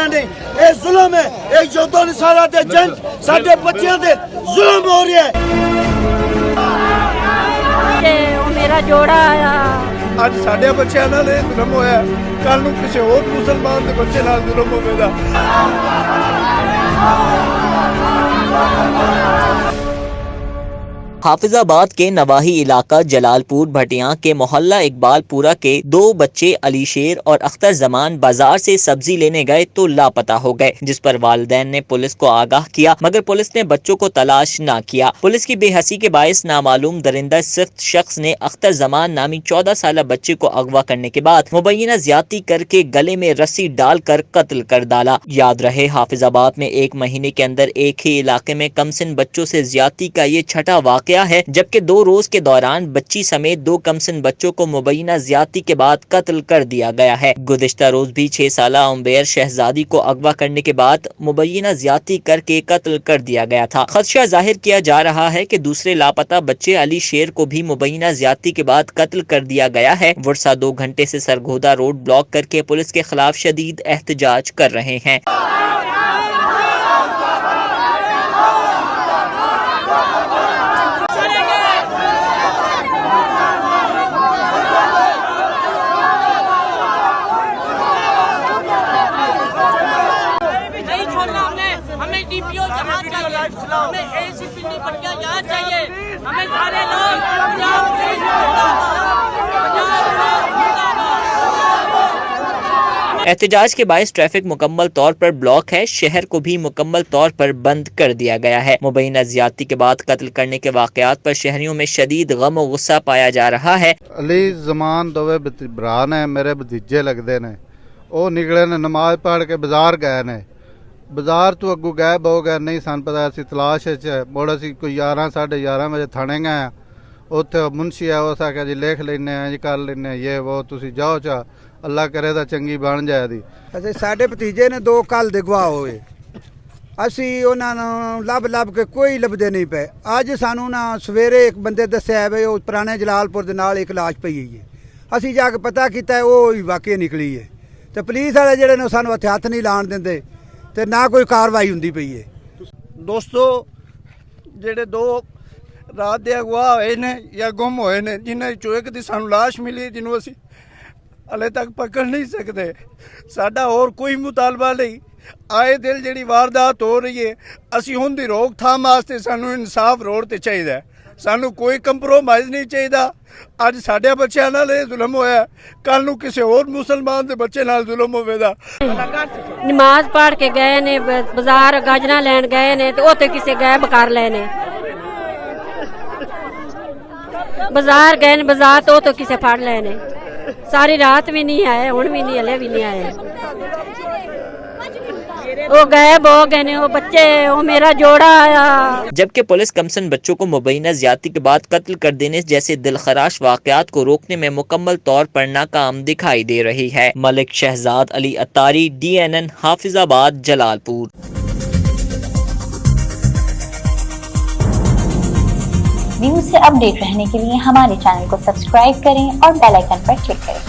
नहीं, ये जुल्म है। एक योद्धा ने सारा दे जंग साडे बच्चों दे जुल्म हो रहा है। मेरा जोड़ा आया ਅੱਜ ਸਾਡੇ ਬੱਚਿਆਂ ਨਾਲ ਇਹ ਜ਼ੁਲਮ ਹੋਇਆ, ਕੱਲ ਨੂੰ ਕਿਸੇ ਹੋਰ ਮੁਸਲਮਾਨ ਦੇ ਬੱਚੇ ਨਾਲ ਜ਼ੁਲਮ ਹੋਵੇਗਾ। हाफिजाबाद के नवाही इलाका जलालपुर भटिया के मोहल्ला इकबालपुरा के 2 बच्चे अली शेर और अख्तर जमान बाजार से सब्जी लेने गए तो लापता हो गए, जिस पर वालिदैन ने पुलिस को आगाह किया, मगर पुलिस ने बच्चों को तलाश न किया। पुलिस की बेहसी के बायस नामालूम दरिंदा सिर्फ शख्स ने अख्तर जमान नामी 14 साल बच्चे को अगवा करने के बाद मुबैना ज्यादती करके गले में रस्सी डालकर कत्ल कर डाला। याद रहे, हाफिजाबाद में 1 महीने के अंदर एक ही इलाके में कमसिन बच्चों से ज्यादती का ये छठा वाक़या है, जबकि 2 रोज के दौरान बच्ची समेत 2 कमसिन बच्चों को मुबैना ज्यादती के बाद कत्ल कर दिया गया है। गुज़िश्ता रोज भी 6 साला उम्बेर शहजादी को अगवा करने के बाद मुबैना ज्यादती करके कत्ल कर दिया गया था। खदशा जाहिर किया जा रहा है कि दूसरे लापता बच्चे अली शेर को भी मुबैना ज्यादती के बाद कत्ल कर दिया गया है। वर्षा 2 घंटे से सरगोदा रोड ब्लॉक करके पुलिस के खिलाफ शदीद एहतजाज कर रहे हैं। हमें डीपीओ जहाज चाहिए, हमें एसीपी पटिया जहाज चाहिए, हमें सारे लोग एहतजाज के बायस ट्रैफिक मुकम्मल तौर पर ब्लॉक है। शहर को भी मुकम्मल तौर पर बंद कर दिया गया है। मुबैना ज्यादती के बाद कत्ल करने के वाकयात पर शहरियों में शदीद गम और गुस्सा पाया जा रहा है। अली जमान दोवे भरा ने मेरे भतीजे लगते ने, वो निकले ने नमाज पढ़ के बाजार गए ने, बाजार तो अगू गायब हो गए, नहीं सन पता असी तलाश मुड़ असी कोई 11 साढ़े 11 बजे थाने गए, उत्थे मुंशी है उस आख्या जी लिख लेने जी कर लेने ये वो, तुसी जाओ चा अल्लाह करे तो चंगी बन जाए दी। अच्छा साढ़े भतीजे ने 2 कल दे गवाह होए, असी उन्होंने लभ के कोई लभदे नहीं पे। अज सानू ना सवेरे एक बंदे दस्या है वो पुराने जलालपुर दे नाल एक लाश पई है, असी जाके पता किया वो वाकई निकली है। तो पुलिस वाले जेडे ने सानू हत्थ हत्थ नहीं लाण दिंदे ते ना कोई कार्रवाई हुंदी पई है। दोस्तों जेडे 2 रात दे अगवा होए ने या गुम होए ने, जिन्हां चों एक दी सानू लाश मिली जिन्हों असी हले तक पकड़ नहीं सकते। साडा और कोई मुतालबा नहीं, आए दिल जिहड़ी वारदात हो रही है असी उहदी रोकथाम वास्ते सानू इंसाफ रोड ते चाहिदा है, सानू कोई कंप्रोमाइज़ नहीं चाहिदा। अज साडे बच्चों नाल ये जुल्म होया, कल नूं किसी होर मुसलमान दे बच्चे नाल जुल्म होवेगा। नमाज पढ़ के गए ने, बाजार गाजरा लैन गए ने ते उत्थे किसे गायब कर लेने, बाजार गए ने, बाजार तो किसे फड़ लेने, सारी रात भी नहीं आए, हुण भी नहीं, हले भी नहीं आए, वो गायब हो गए ने वो बच्चे, वो मेरा जोड़ा आया। जबकि पुलिस कमसन बच्चों को मुबैना ज्यादती के बाद कत्ल कर देने जैसे दिलखराश वाकयात को रोकने में मुकम्मल तौर पर नाकाम दिखाई दे रही है। मलिक शहजाद अली अत्तारी, DNN हाफिजाबाद जलालपुर। न्यूज़ से अपडेट रहने के लिए हमारे चैनल को सब्सक्राइब करें और बेल आइकन पर क्लिक करें।